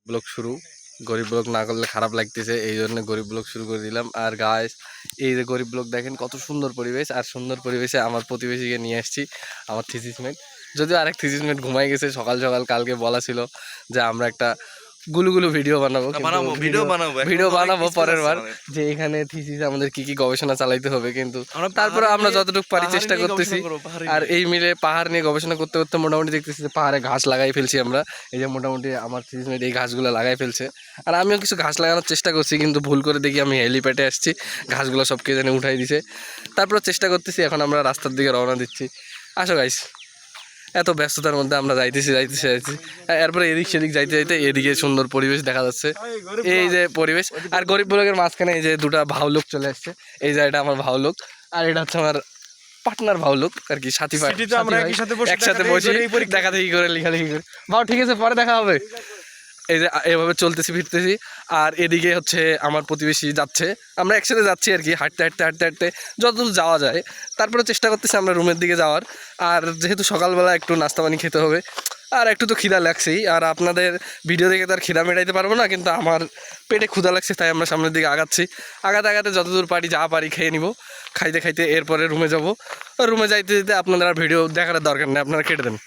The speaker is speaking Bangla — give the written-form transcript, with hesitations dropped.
ব্লগ শুরু। গরিব ব্লগ না করলে খারাপ লাগতেছে, এই জন্য গরিব ব্লগ শুরু করে দিলাম। আর গাইস, এই যে গরিব ব্লগ দেখেন কত সুন্দর পরিবেশ, আর সুন্দর পরিবেশে আমার প্রতিবেশীকে নিয়ে আসছি, আমার থিসিসমেট। যদিও আরেক থিসিসমেট ঘুমাই গেছে সকাল সকাল, কালকে বলা ছিল যে আমরা একটা গুলুগুলু ভিডিও বানাবো, কিন্তু ভিডিও বানাবো পরের বার, যে এখানে থিসিস আমাদের কি কি গবেষণা চালাইতে হবে। কিন্তু তারপরে আমরা যতটুকু পারি চেষ্টা করতেছি। আর এই মিলে পাহাড় নিয়ে গবেষণা করতে করতে মোটামুটি দেখতেছি যে পাহাড়ে ঘাস লাগাই ফেলছি আমরা। এই যে মোটামুটি আমার থিসিসমেট এই ঘাসগুলো লাগাই ফেলছে, আর আমিও কিছু ঘাস লাগানোর চেষ্টা করছি, কিন্তু ভুল করে দেখি আমি হেলিপ্যাডে আসছি, ঘাসগুলো সব কে জানে উঠাই দিছে। তারপর চেষ্টা করতেছি, এখন আমরা রাস্তার দিকে রওনা দিচ্ছি। আসো গাইস, এত ব্যস্ততার মধ্যে আমরা যাইতেছি। এরপরে এদিক সেদিক যাইতে যাইতে এদিকে সুন্দর পরিবেশ দেখা যাচ্ছে, এই যে পরিবেশ। আর গরিব ব্লকের মাঝখানে এই যে দুটা ভাউলোক চলে আসছে, এই যে এটা আমার ভাউলোক, আর এটা হচ্ছে আমার পার্টনার ভাউলোক আর কি, সাথী ভাই। একসাথে বসে দেখা দেখি করে লেখালেখি করে ভাও, ঠিক আছে পরে দেখা হবে। এই যে এভাবে চলতেছি ফিরতেছি, আর এদিকে হচ্ছে আমার প্রতিবেশী যাচ্ছে, আমরা একসাথে যাচ্ছি আর কি, হাঁটতে হাঁটতে হাঁটতে হাঁটতে যতদূর যাওয়া যায়। তারপরে চেষ্টা করতেছি আমরা রুমের দিকে যাওয়ার। আর যেহেতু সকালবেলা একটু নাস্তা পানি খেতে হবে, আর একটু তো খিদা লাগছেই। আর আপনাদের ভিডিও দেখে তো আর খিদা মেটাইতে পারবো না, কিন্তু আমার পেটে ক্ষুধা লাগছে, তাই আমরা সামনের দিকে আগাচ্ছি। আগাতে আগাতে যতদূর পারি যা পারি খেয়ে নিব, খাইতে খাইতে এরপরে রুমে যাব। রুমে যাইতে যেতে আপনাদের আর ভিডিও দেখার দরকার নেই, আপনারা কেটে দেন।